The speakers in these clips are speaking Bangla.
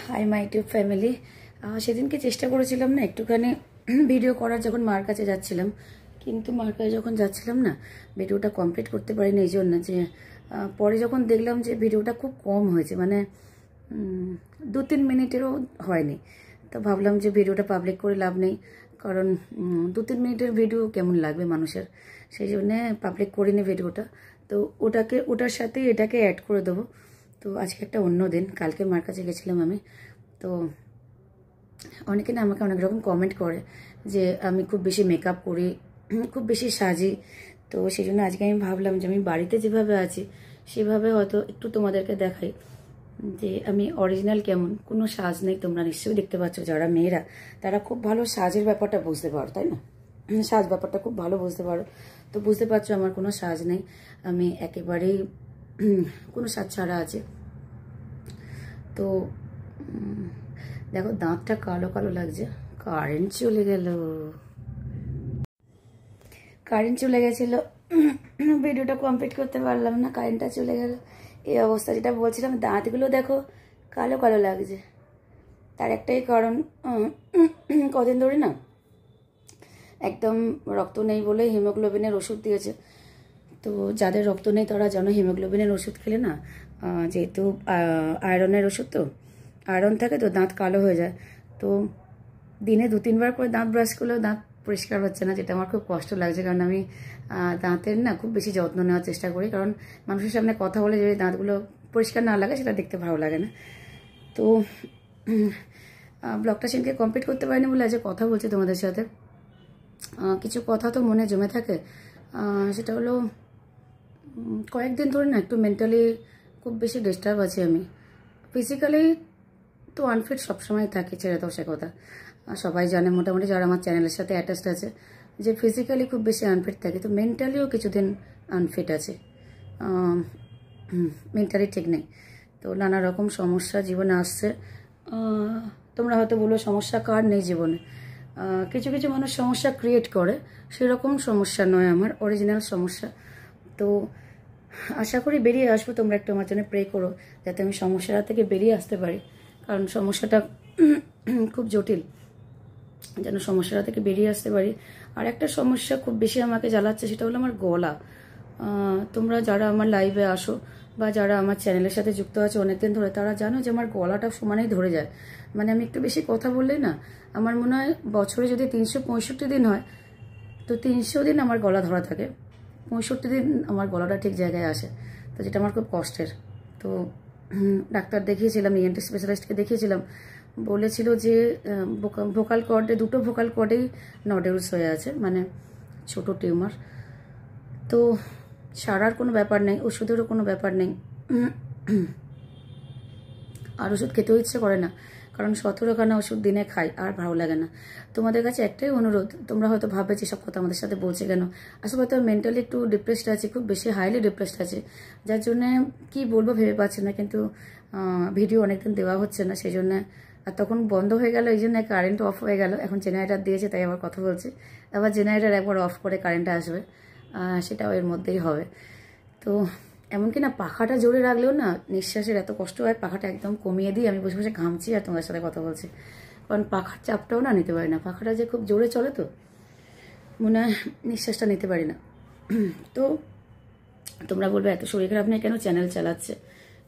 Hi my YouTube family. সেদিনকে চেষ্টা করেছিলাম না একটুখানি ভিডিও করার, যখন মার কাছে যাচ্ছিলাম, কিন্তু মার কাছে যখন যাচ্ছিলাম না ভিডিওটা কমপ্লিট করতে পারিনি এই জন্য যে পরে যখন দেখলাম যে ভিডিওটা খুব কম হয়েছে, মানে 2-3 মিনিটেরও হয়নি। তো ভাবলাম যে ভিডিওটা পাবলিক করে লাভ নেই, কারণ 2-3 মিনিটের ভিডিও কেমন লাগবে মানুষের, সেই জন্যে পাবলিক করিনি ভিডিওটা। তো ওটার সাথে এটাকে অ্যাড করে দেবো। তো আজকে একটা অন্য দিন, কালকে মার কাছে গেছিলাম আমি। তো অনেকে না আমাকে অনেক রকম কমেন্ট করে যে আমি খুব বেশি মেকআপ করি, খুব বেশি সাজি। তো সেই জন্য আজকে আমি ভাবলাম যে আমি বাড়িতে যেভাবে আছি সেভাবে হয়তো একটু তোমাদেরকে দেখাই যে আমি অরিজিনাল কেমন। কোনো সাজ নেই, তোমরা নিশ্চয়ই দেখতে পাচ্ছ, যারা মেয়েরা তারা খুব ভালো সাজের ব্যাপারটা বুঝতে পারো, তাই না? সাজ ব্যাপারটা খুব ভালো বুঝতে পারো। তো বুঝতে পারছো আমার কোনো সাজ নেই, আমি একেবারেই কোনো সাজ ছাড়া আছে। তো দেখো দাঁতটা কালো কালো লাগছে। কারেন্ট চলে গেল, কারেন্ট চলে গেছিল, ভিডিওটা কমপ্লিট করতে পারলাম না, কারেন্টটা চলে গেল। এই অবস্থা, যেটা বলছিলাম, দাঁতগুলো দেখো কালো কালো লাগছে। তার একটাই কারণ, কদিন ধরে না একদম রক্ত নেই বলে হিমোগ্লোবিনের ওষুধ দিয়েছে। তো যাদের রক্ত নেই তারা যেন হিমোগ্লোবিনের ওষুধ খেলে না, যেহেতু আয়রনের ওষুধ, তো আয়রন থাকে তো দাঁত কালো হয়ে যায়। তো দিনে 2-3 বার করে দাঁত ব্রাশ করলেও দাঁত পরিষ্কার হচ্ছে না, যেটা আমার খুব কষ্ট লাগছে। কারণ আমি দাঁতের না খুব বেশি যত্ন নেওয়ার চেষ্টা করি, কারণ মানুষের সামনে কথা বলে যদি দাঁতগুলো পরিষ্কার না লাগে সেটা দেখতে ভালো লাগে না। তো ব্লগটা সেদিনকে কমপ্লিট করতে পারিনি বলে আজকে কথা বলছি তোমাদের সাথে। কিছু কথা তো মনে জমে থাকে। সেটা হলো, কয়েকদিন ধরে না একটু মেন্টালি খুব বেশি ডিস্টার্ব আছি আমি। ফিজিক্যালি তো আনফিট সবসময় থাকি, ছেড়ে দাও সে কথা। সবাই জানে মোটামুটি, যারা আমার চ্যানেলের সাথে অ্যাটাচড আছে, যে ফিজিক্যালি খুব বেশি আনফিট থাকে। তো মেন্টালিও কিছুদিন আনফিট আছে, মেন্টালি ঠিক নেই। তো নানা রকম সমস্যা জীবনে আসছে। তোমরা হয়তো বলো সমস্যা কার নেই জীবনে। কিছু কিছু মানুষ সমস্যা ক্রিয়েট করে, সেরকম সমস্যা নয় আমার, অরিজিনাল সমস্যা। তো আশা করি বেরিয়ে আসবো। তোমরা একটু আমার জন্য প্রে করো যাতে আমি সমস্যাটা থেকে বেরিয়ে আসতে পারি, কারণ সমস্যাটা খুব জটিল, যেন সমস্যাটা থেকে বেরিয়ে আসতে পারি। আর একটা সমস্যা খুব বেশি আমাকে জ্বালাচ্ছে, সেটা হলো আমার গলা। তোমরা যারা আমার লাইভে আসো বা যারা আমার চ্যানেলের সাথে যুক্ত আছে অনেকদিন ধরে, তারা জানো যে আমার গলাটা সমানেই ধরে যায়। মানে আমি একটু বেশি কথা বললেই না, আমার মনে হয় বছরে যদি 365 দিন হয়, তো 300 দিন আমার গলা ধরা থাকে, 65 দিন আমার গলাটা ঠিক জায়গায় আসে। তো যেটা আমার খুব কষ্টের। তো ডাক্তার দেখিয়েছিলাম, ইএনটি স্পেশালিস্টকে দেখিয়েছিলাম, বলেছিল যে ভোকাল কর্ডে, দুটো ভোকাল কর্ডেই নডেলস হয়ে আছে, মানে ছোট টিউমার। তো সারার কোনো ব্যাপার নেই, ওষুধেরও কোনো ব্যাপার নেই, আর ওষুধ খেতেও ইচ্ছে করে না, কারণ 17খানা ওষুধ দিনে খাই, আর ভালো লাগে না। তোমাদের কাছে একটাই অনুরোধ, তোমরা হয়তো ভাববে যে সব কথা আমাদের সাথে বলছে কেন। আসলে হয়তো মেন্টালি একটু ডিপ্রেসড আছে, খুব বেশি হাইলি ডিপ্রেসড আছে, যার জন্যে কি বলবো ভেবে পাচ্ছি না। কিন্তু ভিডিও অনেকদিন দেওয়া হচ্ছে না, সেই জন্য। আর তখন বন্ধ হয়ে গেল, এই জন্য কারেন্ট অফ হয়ে গেল। এখন জেনারেটার দিয়েছে তাই আবার কথা বলছি, আবার জেনারেটার একবার অফ করে কারেন্টটা আসবে, সেটাও এর মধ্যেই হবে। তো এমনকি না পাখাটা জোরে রাখলেও না নিঃশ্বাসের এত কষ্ট হয়, পাখাটা একদম কমিয়ে দিয়ে আমি বসে বসে ঘামছি আর তোমাদের সাথে কথা বলছি, কারণ পাখার চাপটাও না নিতে পারি না। পাখাটা যে খুব জোরে চলে, তো মনে হয় নিঃশ্বাসটা নিতে পারি না। তো তোমরা বলবে এত শরীর খারাপ নেই কেন চ্যানেল চালাচ্ছে,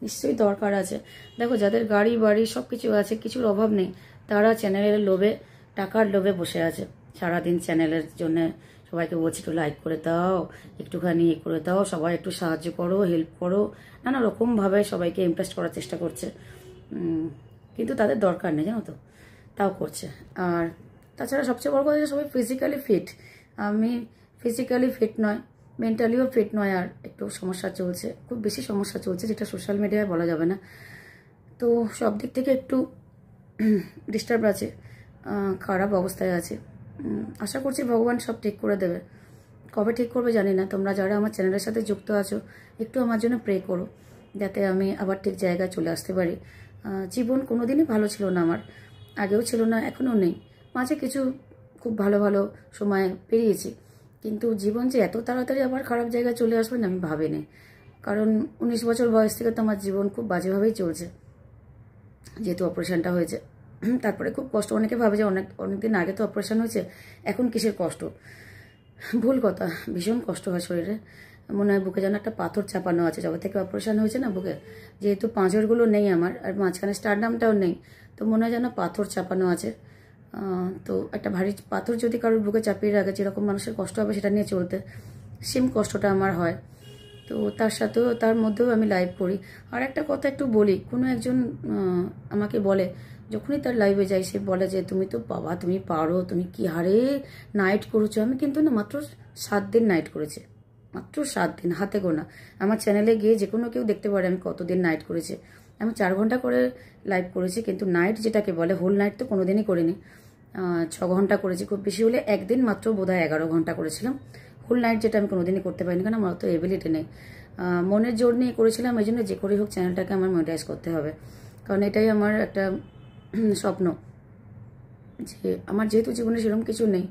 নিশ্চয়ই দরকার আছে। দেখো যাদের গাড়ি বাড়ি সব কিছু আছে, কিছুর অভাব নেই, তারা চ্যানেলের লোভে, টাকার লোভে বসে আছে সারাদিন। চ্যানেলের জন্য সবাইকে বলছি একটু লাইক করে দাও, একটুখানি করে দাও, সবাই একটু সাহায্য করো, হেল্প করো, নানা রকমভাবে সবাইকে ইমপ্রেস করার চেষ্টা করছে। কিন্তু তাদের দরকার নেই, জানো তো, তাও করছে। আর তাছাড়া সবচেয়ে বড় কথা, সবাই ফিজিক্যালি ফিট, আমি ফিজিক্যালি ফিট নয়, মেন্টালিও ফিট নয়, আর একটু সমস্যা চলছে, খুব বেশি সমস্যা চলছে, যেটা সোশ্যাল মিডিয়ায় বলা যাবে না। তো সব দিক থেকে একটু ডিস্টার্ব আছে, খারাপ অবস্থায় আছে। আশা করছি ভগবান সব ঠিক করে দেবে, কবে ঠিক করবে জানি না। তোমরা যারা আমার চ্যানেলের সাথে যুক্ত আছো একটু আমার জন্য প্রে করো, যাতে আমি আবার ঠিক জায়গায় চলে আসতে পারি। জীবন কোনোদিনই ভালো ছিল না আমার, আগেও ছিল না, এখনও নেই। মাঝে কিছু খুব ভালো ভালো সময় পেরিয়েছি, কিন্তু জীবন যে এত তাড়াতাড়ি আবার খারাপ জায়গায় চলে আসবে না আমি ভাবিনি। কারণ 19 বছর বয়স থেকে তো আমার জীবন খুব বাজেভাবেই চলছে। যেহেতু অপারেশনটা হয়েছে। তারপরে খুব কষ্ট, অনেকে ভাবে যে অনেকদিন আগে তো অপারেশন হয়েছে, এখন কিসের কষ্ট। ভুল কথা, ভীষণ কষ্ট হয় শরীরে, মনে হয় বুকে যেন একটা পাথর চাপানো আছে। যবে থেকে অপারেশন হয়েছে না বুকে, যেহেতু পাঁজরগুলো নেই আমার, আর মাঝখানে স্টারনামটাও নেই, তো মনে হয় যেন পাথর চাপানো আছে। তো একটা ভারী পাথর যদি কারোর বুকে চাপিয়ে রাখে, যেরকম মানুষের কষ্ট হবে সেটা নিয়ে চলতে, সেম কষ্টটা আমার হয়। তো তার সাথেও, তার মধ্যেও আমি লাইভ করি। আর একটা কথা একটু বলি, কোনো একজন আমাকে বলে, যখনই তার লাইভে যাই, সে বলে যে তুমি তো বাবা, তুমি পারো, তুমি কি হারে নাইট করেছো। আমি কিন্তু না, মাত্র 7 দিন নাইট করেছি, মাত্র 7 দিন, হাতে গোনা। আমার চ্যানেলে গিয়ে যে কোনো কেউ দেখতে পারে আমি কতদিন নাইট করেছি। আমি 4 ঘন্টা করে লাইভ করেছি, কিন্তু নাইট যেটাকে বলে হোল নাইট তো কোনোদিনই করিনি। 6 ঘন্টা করেছি, খুব বেশি হলে একদিন মাত্র বোধহয় 11 ঘন্টা করেছিলাম। হোল নাইট যেটা আমি কোনোদিনই করতে পারিনি, কারণ আমার তো এবিলিটি নেই। মনের জোর নিয়ে করেছিলাম, এই জন্য যে করেই হোক চ্যানেলটাকে আমার মনিটাইজ করতে হবে, কারণ এটাই আমার একটা স্বপ্ন। যে আমার যেহেতু জীবনে সেরকম কিছু নেই,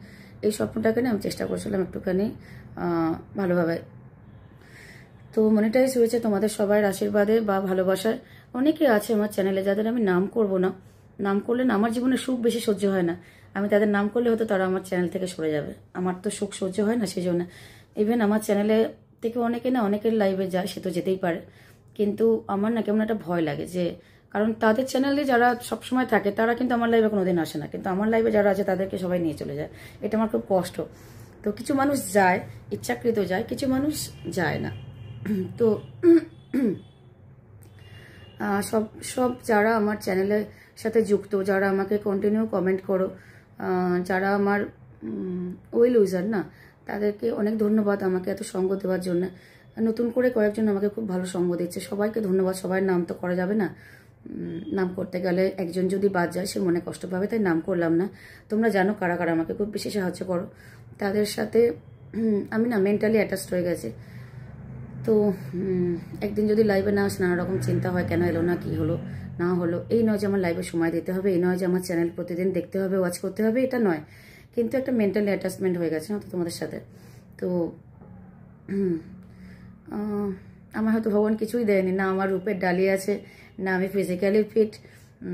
এই স্বপ্নটাকে না আমি চেষ্টা করছিলাম একটুখানি ভালোভাবে। তো মনিটাইজ হয়েছে তোমাদের সবার আশীর্বাদে বা ভালোবাসায়। অনেকে আছে আমার চ্যানেলে যাদের আমি নাম করব না, নাম করলে না আমার জীবনে সুখ বেশি সহ্য হয় না। আমি তাদের নাম করলে হয়তো তারা আমার চ্যানেল থেকে সরে যাবে, আমার তো সুখ সহ্য হয় না, সেই জন্য। ইভেন আমার চ্যানেলে থেকে অনেকে না অনেকের লাইভে যায়, সে তো যেতেই পারে, কিন্তু আমার না কেমন একটা ভয় লাগে, যে কারণ তাদের চ্যানেলে যারা সবসময় থাকে তারা কিন্তু আমার লাইভে কোনোদিন আসে না, কিন্তু আমার লাইভে যারা আছে তাদেরকে সবাই নিয়ে চলে যায়। এটা আমার খুব কষ্ট। তো কিছু মানুষ যায়, ইচ্ছাকৃত যায়, কিছু মানুষ যায় না। তো সব সব যারা আমার চ্যানেলের সাথে যুক্ত, যারা আমাকে কন্টিনিউ কমেন্ট করো, যারা আমার ওয়েল উইজার না, তাদেরকে অনেক ধন্যবাদ আমাকে এত সঙ্গ দেওয়ার জন্য। নতুন করে কয়েকজন আমাকে খুব ভালো সঙ্গ দিচ্ছে, সবাইকে ধন্যবাদ। সবার নাম তো করা যাবে না, নাম করতে গেলে একজন যদি বাদ যায় সে মনে কষ্ট পাবে, তাই নাম করলাম না। তোমরা জানো কারা কারা আমাকে খুব বেশি সাহায্য করো, তাদের সাথে আমি না মেন্টালি অ্যাটাচড হয়ে গেছি। তো একদিন যদি লাইভে না আসে, নানা রকম চিন্তা হয়, কেন এলো না, কি হলো না হলো। এই নয় যে আমার লাইভে সময় দিতে হবে, এই নয় যে আমার চ্যানেল প্রতিদিন দেখতে হবে, ওয়াচ করতে হবে, এটা নয়, কিন্তু একটা মেন্টালি অ্যাটাচমেন্ট হয়ে গেছে না তো তোমাদের সাথে। তো আমার হয়তো ভগবান কিছুই দেয়নি, না আমার রূপের ডালি আছে, না আমি ফিজিক্যালি ফিট,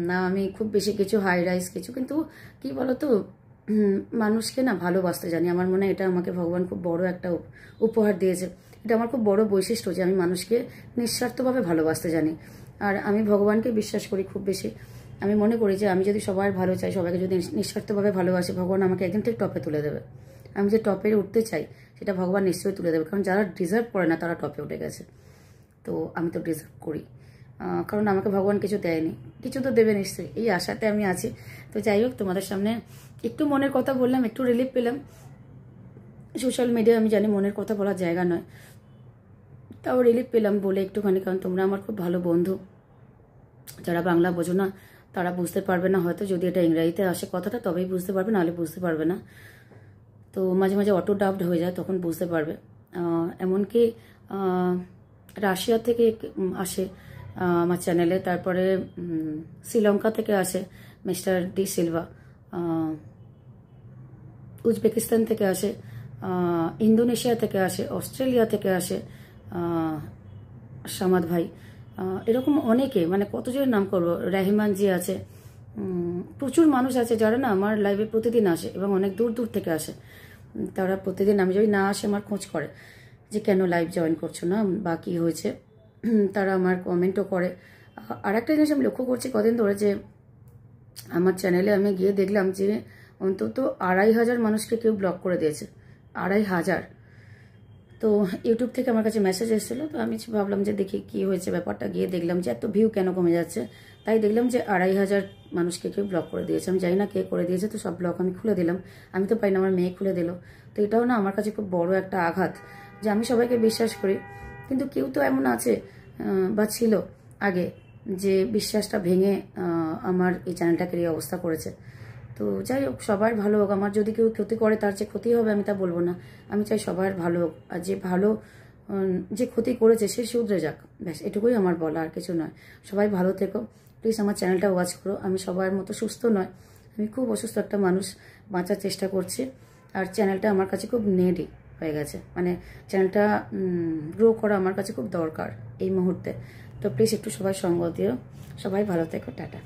না আমি খুব বেশি কিছু হাই রাইজ কিছু, কিন্তু কি বলতো, মানুষকে না ভালোবাসতে জানি। আমার মনে হয় এটা আমাকে ভগবান খুব বড় একটা উপহার দিয়েছে। এটা আমার খুব বড় বৈশিষ্ট্য যে আমি মানুষকে নিঃস্বার্থভাবে ভালোবাসতে জানি। আর আমি ভগবানকে বিশ্বাস করি খুব বেশি। আমি মনে করি যে আমি যদি সবার ভালো চাই, সবাইকে যদি নিঃস্বার্থভাবে ভালোবাসি, ভগবান আমাকে একদিন ঠিক টপে তুলে দেবে। আমি যে টপে উঠতে চাই সেটা ভগবান নিশ্চয়ই তুলে দেবে, কারণ যারা ডিজার্ভ করে না তারা টপে উঠে গেছে। তো আমি তো ডিজার্ভ করি, কারণ আমাকে ভগবান কিছু দেয়নি, কিছু তো দেবে নিশ্চয়ই, এই আশাতে আমি আছি। তো যাই হোক, তোমাদের সামনে একটু মনের কথা বললাম, একটু রিলিফ পেলাম। সোশ্যাল মিডিয়া আমি জানি মনের কথা বলার জায়গা নয়, তাও রিলিফ পেলাম বলে একটুখানি, কারণ তোমরা আমার খুব ভালো বন্ধু। যারা বাংলা বোঝো না তারা বুঝতে পারবে না হয়তো, যদি এটা ইংরাজিতে আসে কথাটা তবেই বুঝতে পারবে, নাহলে বুঝতে পারবে না। তো মাঝে মাঝে অটো ডাবড হয়ে যায়, তখন বুঝতে পারবে। এমনকি রাশিয়া থেকে আসে আমার চ্যানেলে, তারপরে শ্রীলঙ্কা থেকে আসে মিস্টার ডি সিলভা, উজবেকিস্তান থেকে আসে, ইন্দোনেশিয়া থেকে আসে, অস্ট্রেলিয়া থেকে আসে সামাদ ভাই, এরকম অনেকে, মানে কতজনের নাম করবো, রেহমানজি আছে, প্রচুর মানুষ আছে যারা না আমার লাইভে প্রতিদিন আসে এবং অনেক দূর দূর থেকে আসে। তারা প্রতিদিন, আমি যদি না আসে আমার খোঁজ করে যে কেন লাইভ জয়েন করছো না বা কী হয়েছে, তারা আমার কমেন্টও করে। আর একটা জিনিস আমি লক্ষ্য করছি কদিন ধরে, যে আমার চ্যানেলে আমি গিয়ে দেখলাম যে অন্তত 2500 মানুষকে কেউ ব্লক করে দিয়েছে, 2500। তো ইউটিউব থেকে আমার কাছে মেসেজ এসেছিলো, তো আমি ভাবলাম যে দেখি কি হয়েছে ব্যাপারটা, গিয়ে দেখলাম যে এত ভিউ কেন কমে যাচ্ছে। তাই দেখলাম যে 2500 মানুষকে কেউ ব্লক করে দিয়েছে। আমি জানি না কে করে দিয়েছে, তো সব ব্লক আমি খুলে দিলাম। আমি তো পাই না, আমার মেয়ে খুলে দিল। তো এটাও না আমার কাছে খুব বড় একটা আঘাত, যে আমি সবাইকে বিশ্বাস করি, কিন্তু কেউ তো এমন আছে বা ছিল আগে, যে বিশ্বাসটা ভেঙে আমার এই চ্যানেলটাকে এই অবস্থা করেছে। তো যাই হোক, সবার ভালো হোক। আমার যদি কেউ ক্ষতি করে, তার যে ক্ষতি হবে আমি তা বলবো না, আমি চাই সবার ভালো হোক। আর যে ভালো, যে ক্ষতি করেছে সে শুধরে যাক, ব্যাস এটুকুই আমার বলা, আর কিছু নয়। সবাই ভালো থেকো, প্লিজ আমার চ্যানেলটা ওয়াচ করো। আমি সবার মতো সুস্থ নয়, আমি খুব অসুস্থ একটা মানুষ, বাঁচার চেষ্টা করছি। আর চ্যানেলটা আমার কাছে খুব নেডি হয়ে গেছে, মানে চ্যানেলটা গ্রো করা আমার কাছে খুব দরকার এই মুহূর্তে। তো প্লিজ একটু সবাই সঙ্গ দিও। সবাই ভালো থেকো, টাটা।